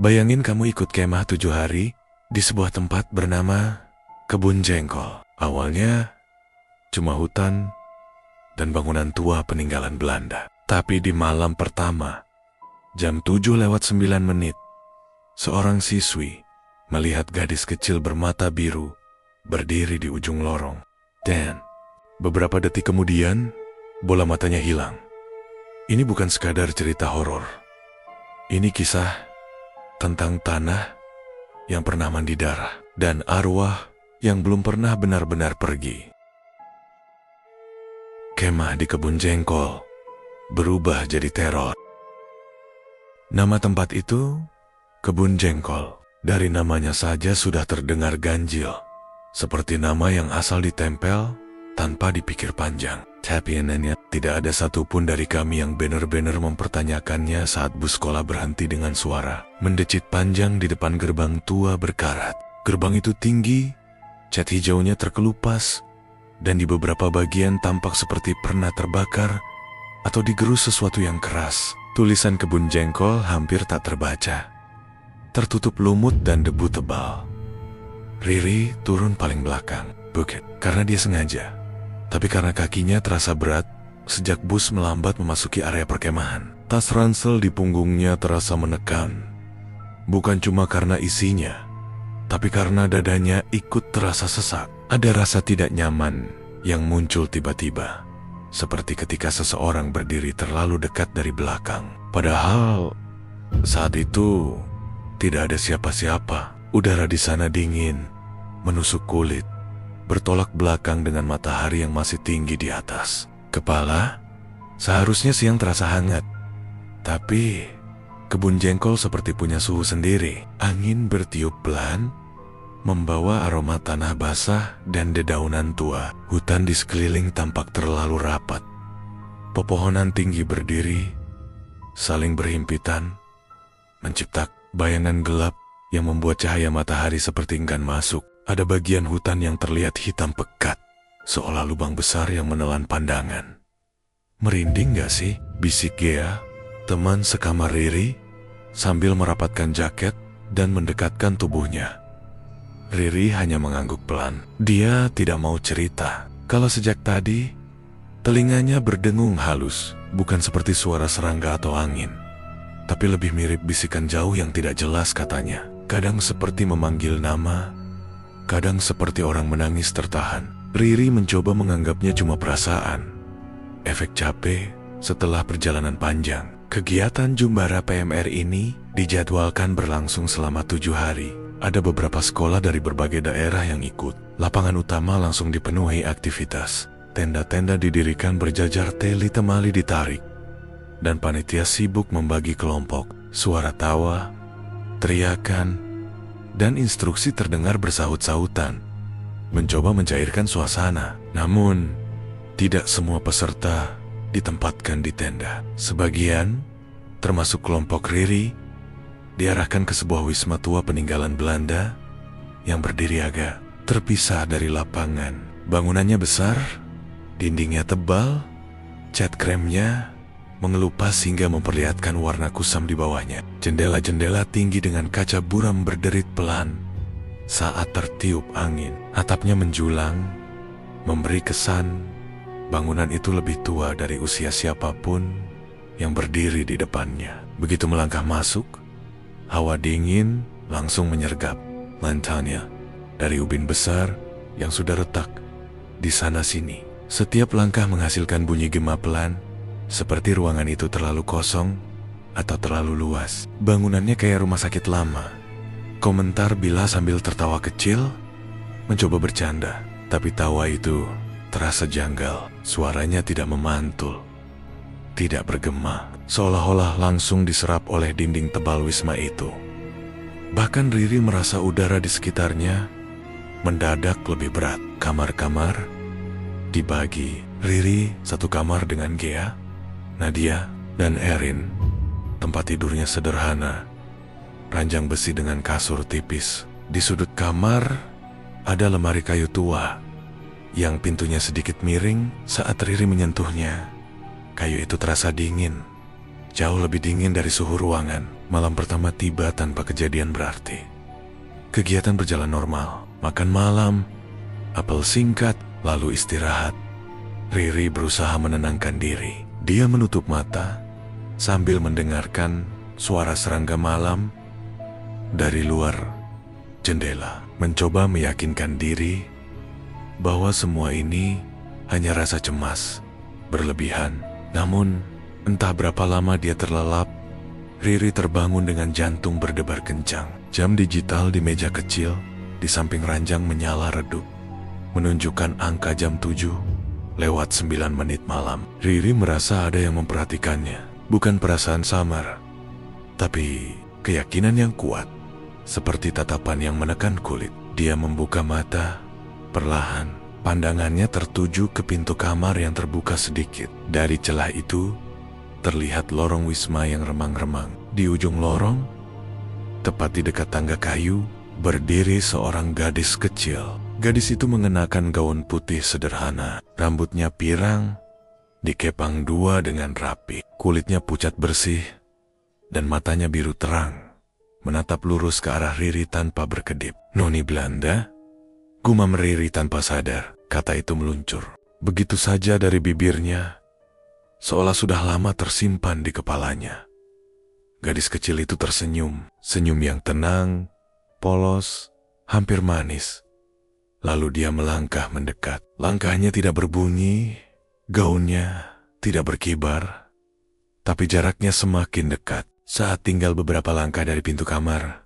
Bayangin kamu ikut kemah 7 hari di sebuah tempat bernama Kebun Jengkol. Awalnya cuma hutan dan bangunan tua peninggalan Belanda. Tapi di malam pertama, jam 7:09, seorang siswi melihat gadis kecil bermata biru berdiri di ujung lorong. Dan beberapa detik kemudian, bola matanya hilang. Ini bukan sekadar cerita horor. Ini kisah tentang tanah yang pernah mandi darah dan arwah yang belum pernah benar-benar pergi. Kemah di Kebun Jengkol berubah jadi teror. Nama tempat itu Kebun Jengkol. Dari namanya saja sudah terdengar ganjil, seperti nama yang asal ditempel tanpa dipikir panjang. Tapi anehnya, tidak ada satupun dari kami yang benar-benar mempertanyakannya saat bus sekolah berhenti dengan suara mendecit panjang di depan gerbang tua berkarat. Gerbang itu tinggi, cat hijaunya terkelupas, dan di beberapa bagian tampak seperti pernah terbakar atau digerus sesuatu yang keras. Tulisan Kebun Jengkol hampir tak terbaca, tertutup lumut dan debu tebal. Riri turun paling belakang, bukan karena dia sengaja, tapi karena kakinya terasa berat sejak bus melambat memasuki area perkemahan. Tas ransel di punggungnya terasa menekan, bukan cuma karena isinya, tapi karena dadanya ikut terasa sesak. Ada rasa tidak nyaman yang muncul tiba-tiba, seperti ketika seseorang berdiri terlalu dekat dari belakang. Padahal saat itu tidak ada siapa-siapa. Udara di sana dingin, menusuk kulit, bertolak belakang dengan matahari yang masih tinggi di atas. Kepala seharusnya siang terasa hangat, tapi Kebun Jengkol seperti punya suhu sendiri. Angin bertiup pelan, membawa aroma tanah basah dan dedaunan tua. Hutan di sekeliling tampak terlalu rapat. Pepohonan tinggi berdiri, saling berhimpitan, menciptakan bayangan gelap yang membuat cahaya matahari seperti enggan masuk. Ada bagian hutan yang terlihat hitam pekat, seolah lubang besar yang menelan pandangan. Merinding gak sih? Bisik Gea, teman sekamar Riri, sambil merapatkan jaket dan mendekatkan tubuhnya. Riri hanya mengangguk pelan. Dia tidak mau cerita kalau sejak tadi telinganya berdengung halus, bukan seperti suara serangga atau angin, tapi lebih mirip bisikan jauh yang tidak jelas katanya. Kadang seperti memanggil nama, kadang seperti orang menangis tertahan. Riri mencoba menganggapnya cuma perasaan, efek capek setelah perjalanan panjang. Kegiatan Jumbara PMR ini dijadwalkan berlangsung selama 7 hari. Ada beberapa sekolah dari berbagai daerah yang ikut. Lapangan utama langsung dipenuhi aktivitas. Tenda-tenda didirikan berjajar, tali temali ditarik, dan panitia sibuk membagi kelompok. Suara tawa, teriakan, dan instruksi terdengar bersahut-sahutan, mencoba mencairkan suasana. Namun, tidak semua peserta ditempatkan di tenda. Sebagian, termasuk kelompok Riri, diarahkan ke sebuah wisma tua peninggalan Belanda yang berdiri agak terpisah dari lapangan. Bangunannya besar, dindingnya tebal, cat kremnya mengelupas hingga memperlihatkan warna kusam di bawahnya. Jendela-jendela tinggi dengan kaca buram berderit pelan saat tertiup angin. Atapnya menjulang, memberi kesan bangunan itu lebih tua dari usia siapapun yang berdiri di depannya. Begitu melangkah masuk, hawa dingin langsung menyergap. Lantainya dari ubin besar yang sudah retak di sana-sini. Setiap langkah menghasilkan bunyi gema pelan, seperti ruangan itu terlalu kosong atau terlalu luas. Bangunannya kayak rumah sakit lama, komentar Bila sambil tertawa kecil, mencoba bercanda. Tapi tawa itu terasa janggal. Suaranya tidak memantul, tidak bergema, seolah-olah langsung diserap oleh dinding tebal wisma itu. Bahkan Riri merasa udara di sekitarnya mendadak lebih berat. Kamar-kamar dibagi. Riri satu kamar dengan Gea, Nadia, dan Erin. Tempat tidurnya sederhana, ranjang besi dengan kasur tipis. Di sudut kamar ada lemari kayu tua yang pintunya sedikit miring saat Riri menyentuhnya. Kayu itu terasa dingin, jauh lebih dingin dari suhu ruangan. Malam pertama tiba tanpa kejadian berarti. Kegiatan berjalan normal, makan malam, apel singkat, lalu istirahat. Riri berusaha menenangkan diri. Dia menutup mata sambil mendengarkan suara serangga malam dari luar jendela. Mencoba meyakinkan diri bahwa semua ini hanya rasa cemas berlebihan. Namun, entah berapa lama dia terlelap, Riri terbangun dengan jantung berdebar kencang. Jam digital di meja kecil di samping ranjang menyala redup, menunjukkan angka jam 7:09 malam. Riri merasa ada yang memperhatikannya. Bukan perasaan samar, tapi keyakinan yang kuat, seperti tatapan yang menekan kulit. Dia membuka mata, perlahan, pandangannya tertuju ke pintu kamar yang terbuka sedikit. Dari celah itu, terlihat lorong wisma yang remang-remang. Di ujung lorong, tepat di dekat tangga kayu, berdiri seorang gadis kecil. Gadis itu mengenakan gaun putih sederhana, rambutnya pirang, dikepang dua dengan rapi. Kulitnya pucat bersih, dan matanya biru terang, menatap lurus ke arah Riri tanpa berkedip. "Noni Belanda?" gumam Riri tanpa sadar. Kata itu meluncur begitu saja dari bibirnya, seolah sudah lama tersimpan di kepalanya. Gadis kecil itu tersenyum, senyum yang tenang, polos, hampir manis. Lalu dia melangkah mendekat. Langkahnya tidak berbunyi, gaunnya tidak berkibar, tapi jaraknya semakin dekat. Saat tinggal beberapa langkah dari pintu kamar,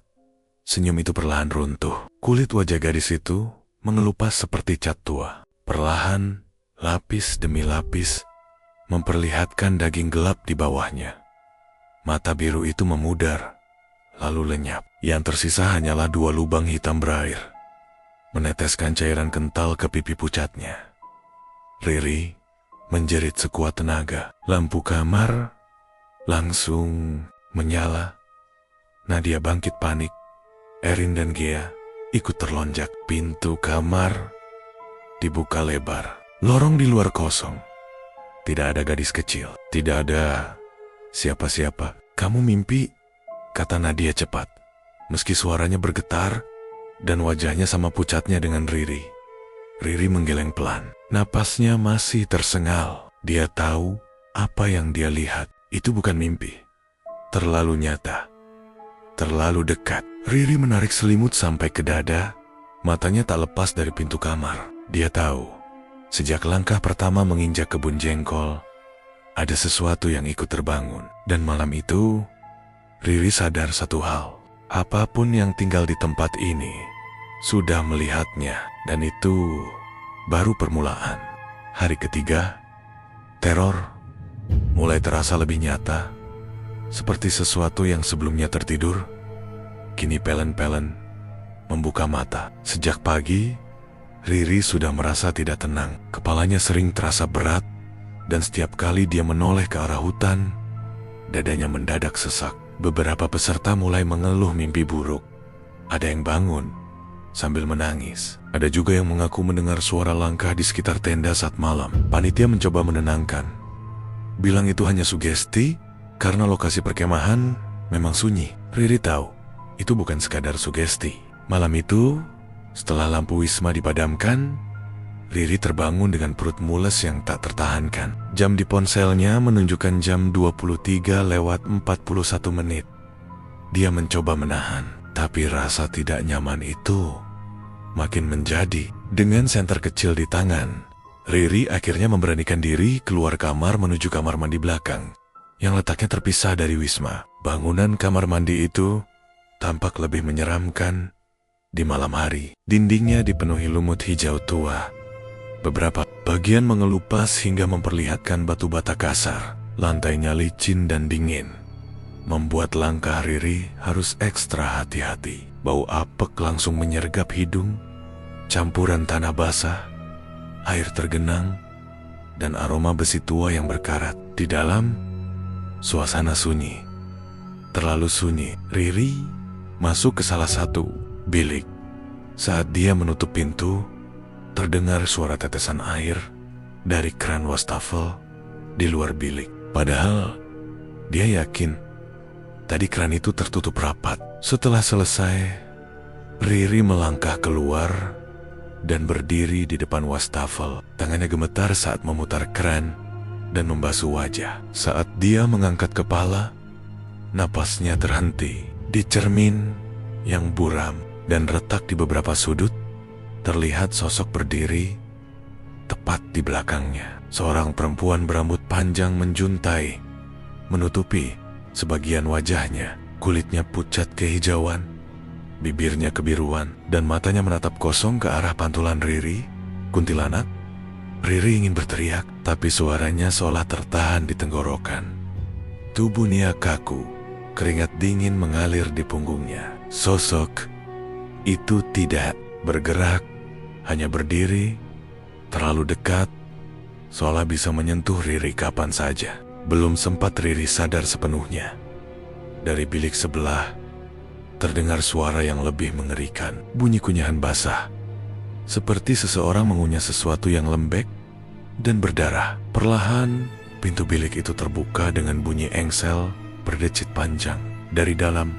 senyum itu perlahan runtuh. Kulit wajah gadis itu mengelupas seperti cat tua. Perlahan, lapis demi lapis, memperlihatkan daging gelap di bawahnya. Mata biru itu memudar, lalu lenyap. Yang tersisa hanyalah dua lubang hitam berair, meneteskan cairan kental ke pipi pucatnya. Riri menjerit sekuat tenaga. Lampu kamar langsung menyala. Nadia bangkit panik. Erin dan Gia ikut terlonjak. Pintu kamar dibuka lebar. Lorong di luar kosong. Tidak ada gadis kecil. Tidak ada siapa-siapa. "Kamu mimpi?" kata Nadia cepat, meski suaranya bergetar dan wajahnya sama pucatnya dengan Riri. Riri menggeleng pelan. Napasnya masih tersengal. Dia tahu apa yang dia lihat itu bukan mimpi. Terlalu nyata, terlalu dekat. Riri menarik selimut sampai ke dada. Matanya tak lepas dari pintu kamar. Dia tahu, sejak langkah pertama menginjak kebun jengkol, ada sesuatu yang ikut terbangun. Dan malam itu, Riri sadar satu hal. Apapun yang tinggal di tempat ini sudah melihatnya, dan itu baru permulaan. Hari ketiga, teror mulai terasa lebih nyata, seperti sesuatu yang sebelumnya tertidur, kini pelen-pelen membuka mata. Sejak pagi, Riri sudah merasa tidak tenang. Kepalanya sering terasa berat, dan setiap kali dia menoleh ke arah hutan, dadanya mendadak sesak. Beberapa peserta mulai mengeluh mimpi buruk. Ada yang bangun sambil menangis. Ada juga yang mengaku mendengar suara langkah di sekitar tenda saat malam. Panitia mencoba menenangkan, bilang itu hanya sugesti karena lokasi perkemahan memang sunyi. Riri tahu itu bukan sekadar sugesti. Malam itu, setelah lampu wisma dipadamkan, Riri terbangun dengan perut mules yang tak tertahankan. Jam di ponselnya menunjukkan jam 23:41. Dia mencoba menahan, tapi rasa tidak nyaman itu makin menjadi. Dengan senter kecil di tangan, Riri akhirnya memberanikan diri keluar kamar menuju kamar mandi belakang, yang letaknya terpisah dari wisma. Bangunan kamar mandi itu tampak lebih menyeramkan di malam hari. Dindingnya dipenuhi lumut hijau tua. Beberapa bagian mengelupas hingga memperlihatkan batu bata kasar. Lantainya licin dan dingin, membuat langkah Riri harus ekstra hati-hati. Bau apek langsung menyergap hidung, campuran tanah basah, air tergenang, dan aroma besi tua yang berkarat. Di dalam, suasana sunyi. Terlalu sunyi. Riri masuk ke salah satu bilik. Saat dia menutup pintu, terdengar suara tetesan air dari keran wastafel di luar bilik. Padahal Dia yakin tadi keran itu tertutup rapat. Setelah selesai, Riri melangkah keluar dan berdiri di depan wastafel. Tangannya gemetar saat memutar keran dan membasuh wajah. Saat dia mengangkat kepala, napasnya terhenti. Di cermin yang buram dan retak di beberapa sudut, terlihat sosok berdiri tepat di belakangnya. Seorang perempuan berambut panjang menjuntai, menutupi sebagian wajahnya. Kulitnya pucat kehijauan, bibirnya kebiruan, dan matanya menatap kosong ke arah pantulan Riri. Kuntilanak? Riri ingin berteriak, tapi suaranya seolah tertahan di tenggorokan. Tubuh Nia kaku, keringat dingin mengalir di punggungnya. Sosok itu tidak bergerak, hanya berdiri, terlalu dekat, seolah bisa menyentuh Riri kapan saja. Belum sempat Riri sadar sepenuhnya, dari bilik sebelah terdengar suara yang lebih mengerikan. Bunyi kunyahan basah, seperti seseorang mengunyah sesuatu yang lembek dan berdarah. Perlahan, pintu bilik itu terbuka dengan bunyi engsel berdecit panjang. Dari dalam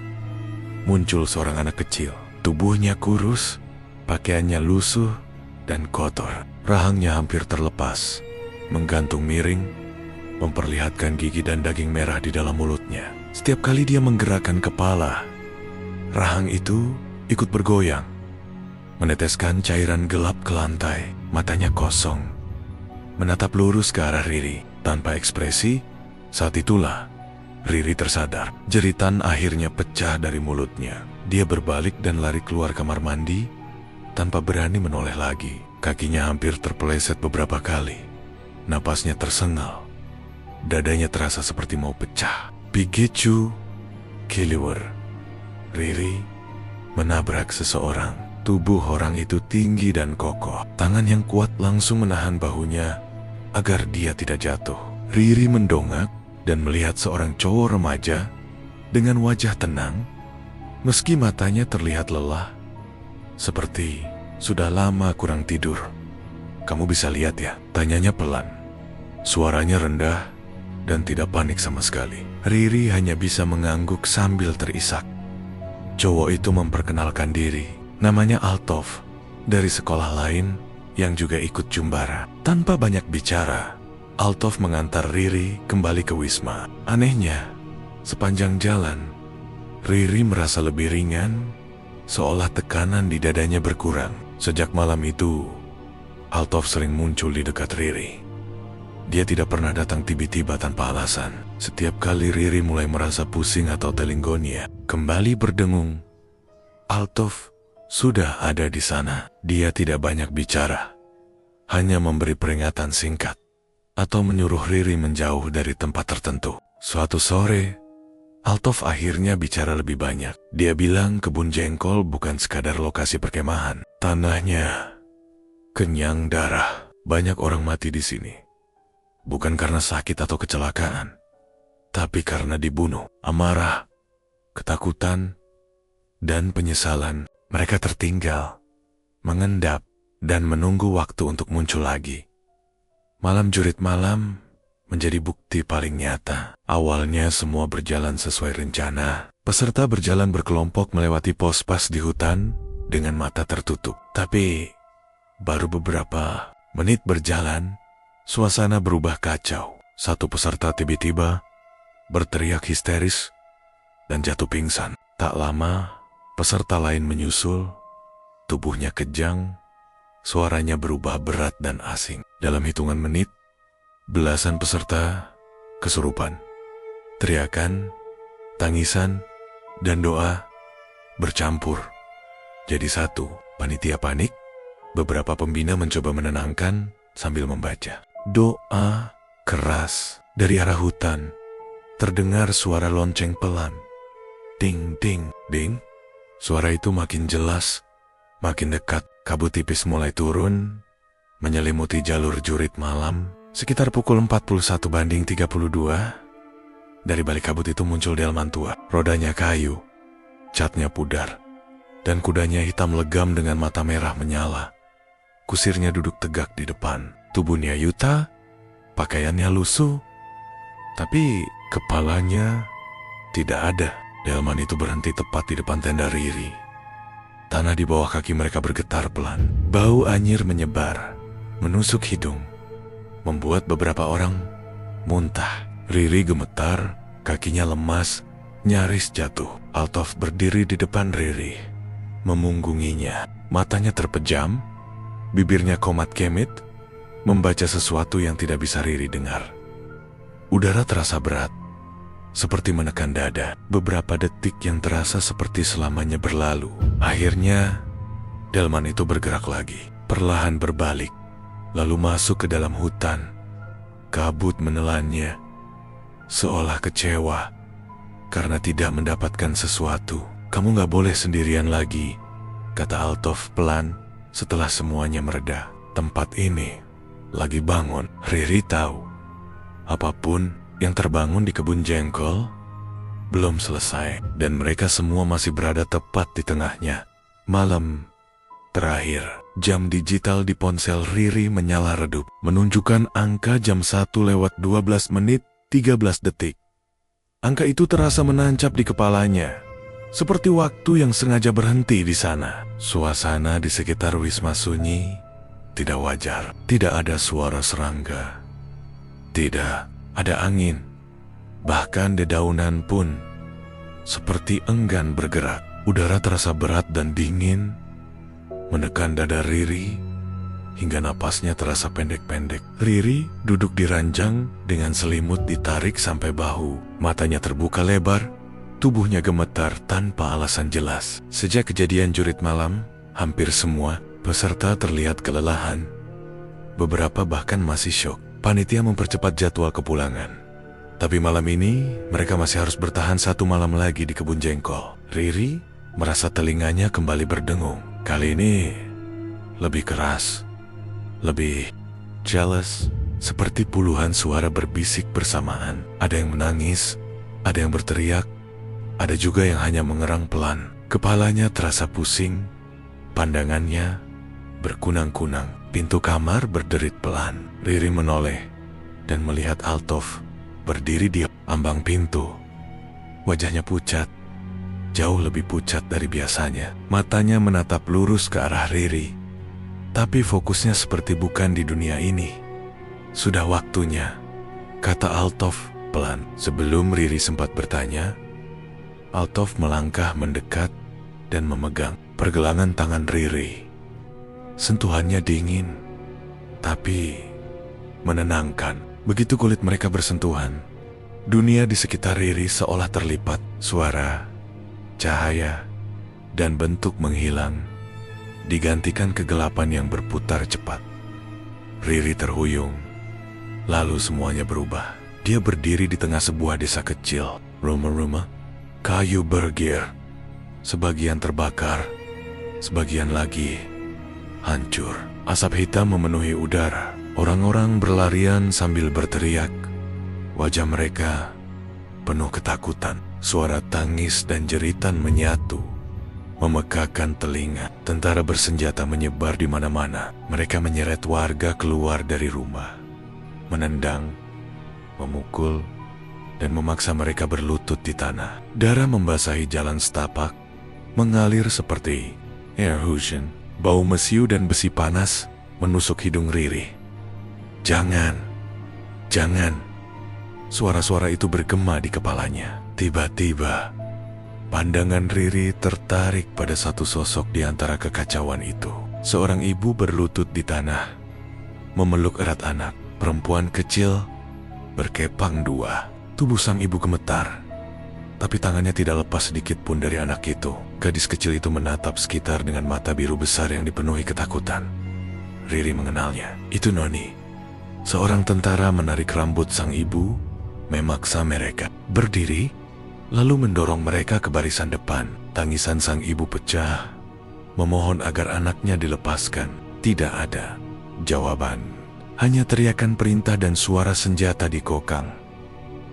muncul seorang anak kecil. Tubuhnya kurus, pakaiannya lusuh dan kotor. Rahangnya hampir terlepas, menggantung miring, memperlihatkan gigi dan daging merah di dalam mulutnya. Setiap kali dia menggerakkan kepala, rahang itu ikut bergoyang, meneteskan cairan gelap ke lantai. Matanya kosong, menatap lurus ke arah Riri tanpa ekspresi. Saat itulah Riri tersadar. Jeritan akhirnya pecah dari mulutnya. Dia berbalik dan lari keluar kamar mandi tanpa berani menoleh lagi. Kakinya hampir terpeleset beberapa kali. Napasnya tersengal. Dadanya terasa seperti mau pecah. Pigechu Kiliwer. Riri menabrak seseorang. Tubuh orang itu tinggi dan kokoh. Tangan yang kuat langsung menahan bahunya agar dia tidak jatuh. Riri mendongak dan melihat seorang cowok remaja dengan wajah tenang, meski matanya terlihat lelah, seperti sudah lama kurang tidur. "Kamu bisa lihat ya?" tanyanya pelan. Suaranya rendah dan tidak panik sama sekali. Riri hanya bisa mengangguk sambil terisak. Cowok itu memperkenalkan diri. Namanya Altov, dari sekolah lain yang juga ikut jumbara. Tanpa banyak bicara, Altov mengantar Riri kembali ke Wisma. Anehnya, sepanjang jalan, Riri merasa lebih ringan, seolah tekanan di dadanya berkurang. Sejak malam itu, Altov sering muncul di dekat Riri. Dia tidak pernah datang tiba-tiba tanpa alasan. Setiap kali Riri mulai merasa pusing atau telingonia kembali berdengung, Altov sudah ada di sana. Dia tidak banyak bicara, hanya memberi peringatan singkat atau menyuruh Riri menjauh dari tempat tertentu. Suatu sore, Altov akhirnya bicara lebih banyak. Dia bilang kebun jengkol bukan sekadar lokasi perkemahan. Tanahnya kenyang darah. Banyak orang mati di sini. Bukan karena sakit atau kecelakaan, tapi karena dibunuh. Amarah, ketakutan, dan penyesalan. Mereka tertinggal, mengendap, dan menunggu waktu untuk muncul lagi. Malam jurit malam menjadi bukti paling nyata. Awalnya semua berjalan sesuai rencana. Peserta berjalan berkelompok melewati pos-pas di hutan dengan mata tertutup. Tapi baru beberapa menit berjalan, suasana berubah kacau. Satu peserta tiba-tiba berteriak histeris dan jatuh pingsan. Tak lama, peserta lain menyusul. Tubuhnya kejang, suaranya berubah berat dan asing. Dalam hitungan menit, belasan peserta kesurupan. Teriakan, tangisan, dan doa bercampur jadi satu. Panitia panik. Beberapa pembina mencoba menenangkan sambil membaca. Doa keras. Dari arah hutan terdengar suara lonceng pelan. Ding, ding, ding. Suara itu makin jelas, makin dekat. Kabut tipis mulai turun, menyelimuti jalur jurit malam. Sekitar pukul 41:32, dari balik kabut itu muncul delman tua. Rodanya kayu, catnya pudar, dan kudanya hitam legam dengan mata merah menyala. Kusirnya duduk tegak di depan. Tubuhnya yuta, pakaiannya lusuh, Tapi kepalanya tidak ada. Delman itu berhenti tepat di depan tenda Riri. Tanah di bawah kaki mereka bergetar pelan. Bau anyir menyebar, menusuk hidung, membuat beberapa orang muntah. Riri gemetar, kakinya lemas, nyaris jatuh. Altov berdiri di depan Riri, memunggunginya. Matanya terpejam, bibirnya komat kemit, membaca sesuatu yang tidak bisa Riri dengar. Udara terasa berat, seperti menekan dada. Beberapa detik yang terasa seperti selamanya berlalu. Akhirnya, delman itu bergerak lagi, perlahan berbalik, lalu masuk ke dalam hutan. Kabut menelannya, seolah kecewa karena tidak mendapatkan sesuatu. "Kamu gak boleh sendirian lagi," kata Altov pelan setelah semuanya mereda. "Tempat ini lagi bangun." Riri tahu, apapun yang terbangun di kebun jengkol belum selesai, dan mereka semua masih berada tepat di tengahnya. Malam terakhir, jam digital di ponsel Riri menyala redup, menunjukkan angka jam 1:12 menit 13 detik. Angka itu terasa menancap di kepalanya, seperti waktu yang sengaja berhenti di sana. Suasana di sekitar wisma sunyi, tidak wajar. Tidak ada suara serangga, tidak ada angin, bahkan dedaunan pun seperti enggan bergerak. Udara terasa berat dan dingin, menekan dada Riri hingga napasnya terasa pendek-pendek. Riri duduk di ranjang dengan selimut ditarik sampai bahu. Matanya terbuka lebar, tubuhnya gemetar tanpa alasan jelas. Sejak kejadian jurit malam, hampir semua peserta terlihat kelelahan. Beberapa bahkan masih syok. Panitia mempercepat jadwal kepulangan. Tapi malam ini, mereka masih harus bertahan 1 malam lagi di kebun jengkol. Riri merasa telinganya kembali berdengung. Kali ini lebih keras, lebih jealous, seperti puluhan suara berbisik bersamaan. Ada yang menangis, ada yang berteriak, ada juga yang hanya mengerang pelan. Kepalanya terasa pusing, pandangannya berkunang-kunang. Pintu kamar berderit pelan. Riri menoleh dan melihat Altov berdiri di ambang pintu. Wajahnya pucat, jauh lebih pucat dari biasanya. Matanya menatap lurus ke arah Riri, tapi fokusnya seperti bukan di dunia ini. "Sudah waktunya," kata Altov pelan. Sebelum Riri sempat bertanya, Altov melangkah mendekat dan memegang pergelangan tangan Riri. Sentuhannya dingin, tapi menenangkan. Begitu kulit mereka bersentuhan, dunia di sekitar Riri seolah terlipat. Suara, cahaya, dan bentuk menghilang, digantikan kegelapan yang berputar cepat. Riri terhuyung, lalu semuanya berubah. Dia berdiri di tengah sebuah desa kecil. Rumah-rumah kayu bergir, sebagian terbakar, sebagian lagi hancur. Asap hitam memenuhi udara. Orang-orang berlarian sambil berteriak. Wajah mereka penuh ketakutan. Suara tangis dan jeritan menyatu, memekakan telinga. Tentara bersenjata menyebar di mana-mana. Mereka menyeret warga keluar dari rumah, menendang, memukul, dan memaksa mereka berlutut di tanah. Darah membasahi jalan setapak, mengalir seperti air hujan. Bau mesiu dan besi panas menusuk hidung Riri. Jangan. Suara-suara itu bergema di kepalanya. Tiba-tiba, pandangan Riri tertarik pada satu sosok di antara kekacauan itu. Seorang ibu berlutut di tanah, memeluk erat anak. Perempuan kecil berkepang dua. Tubuh sang ibu gemetar, tapi tangannya tidak lepas sedikit pun dari anak itu. Gadis kecil itu menatap sekitar dengan mata biru besar yang dipenuhi ketakutan. Riri mengenalnya. Itu Noni. Seorang tentara menarik rambut sang ibu, memaksa mereka berdiri, lalu mendorong mereka ke barisan depan. Tangisan sang ibu pecah, memohon agar anaknya dilepaskan. Tidak ada jawaban, hanya teriakan perintah dan suara senjata dikokang.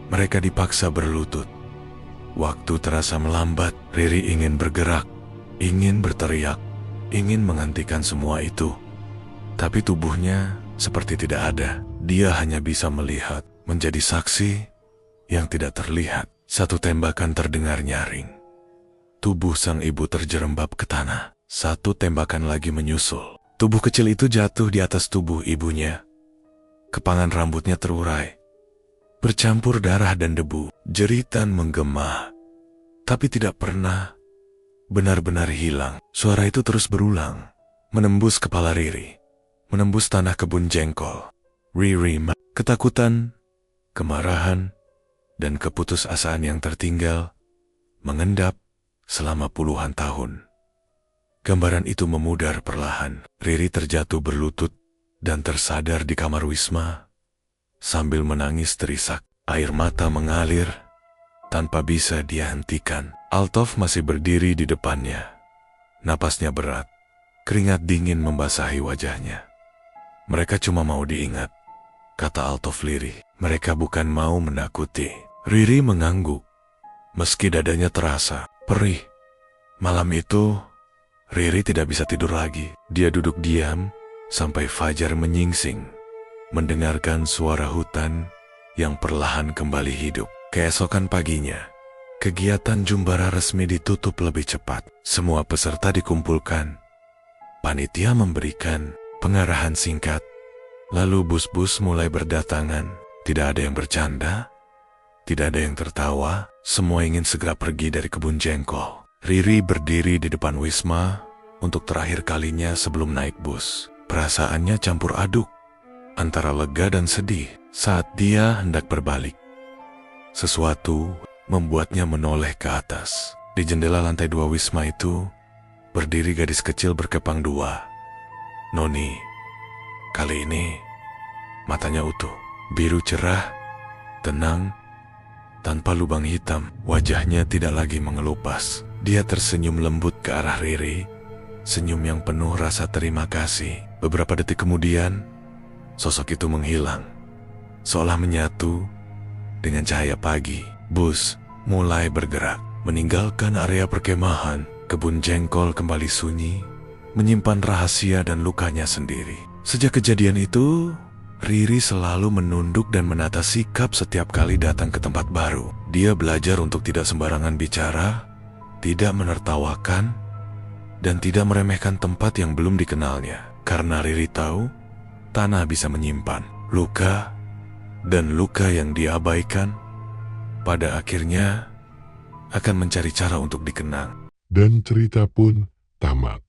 Mereka dipaksa berlutut. Waktu terasa melambat. Riri ingin bergerak, ingin berteriak, ingin menghentikan semua itu. Tapi tubuhnya seperti tidak ada. Dia hanya bisa melihat, menjadi saksi, yang tidak terlihat. Satu tembakan terdengar nyaring. Tubuh sang ibu terjerembab ke tanah. Satu tembakan lagi menyusul. Tubuh kecil itu jatuh di atas tubuh ibunya. Kepangan rambutnya terurai, bercampur darah dan debu. Jeritan menggema, tapi tidak pernah benar-benar hilang. Suara itu terus berulang, menembus kepala Riri, menembus tanah kebun jengkol. Riri, ketakutan, kemarahan, dan keputusasaan yang tertinggal mengendap selama puluhan tahun. Gambaran itu memudar perlahan. Riri terjatuh berlutut dan tersadar di kamar Wisma sambil menangis terisak. Air mata mengalir tanpa bisa dia hentikan. Altov masih berdiri di depannya. Napasnya berat, keringat dingin membasahi wajahnya. Mereka cuma mau diingat, kata Altov lirih. Mereka bukan mau menakuti. Riri mengangguk, meski dadanya terasa perih. Malam itu, Riri tidak bisa tidur lagi. Dia duduk diam sampai fajar menyingsing, mendengarkan suara hutan yang perlahan kembali hidup. Keesokan paginya, kegiatan Jumbara resmi ditutup lebih cepat. Semua peserta dikumpulkan. Panitia memberikan pengarahan singkat. Lalu bus-bus mulai berdatangan. Tidak ada yang bercanda, tidak ada yang tertawa. Semua ingin segera pergi dari kebun jengkol. Riri berdiri di depan Wisma untuk terakhir kalinya sebelum naik bus. Perasaannya campur aduk, antara lega dan sedih. Saat dia hendak berbalik, sesuatu membuatnya menoleh ke atas. Di jendela lantai 2 Wisma itu, berdiri gadis kecil berkepang dua. Noni, kali ini matanya utuh, biru cerah, tenang, tanpa lubang hitam. Wajahnya tidak lagi mengelupas. Dia tersenyum lembut ke arah Riri, senyum yang penuh rasa terima kasih. Beberapa detik kemudian, sosok itu menghilang, seolah menyatu dengan cahaya pagi. Bus mulai bergerak, meninggalkan area perkemahan. Kebun jengkol kembali sunyi, menyimpan rahasia dan lukanya sendiri. Sejak kejadian itu, Riri selalu menunduk dan menata sikap setiap kali datang ke tempat baru. Dia belajar untuk tidak sembarangan bicara, tidak menertawakan, dan tidak meremehkan tempat yang belum dikenalnya. Karena Riri tahu, tanah bisa menyimpan luka, dan luka yang diabaikan pada akhirnya akan mencari cara untuk dikenang. Dan cerita pun tamat.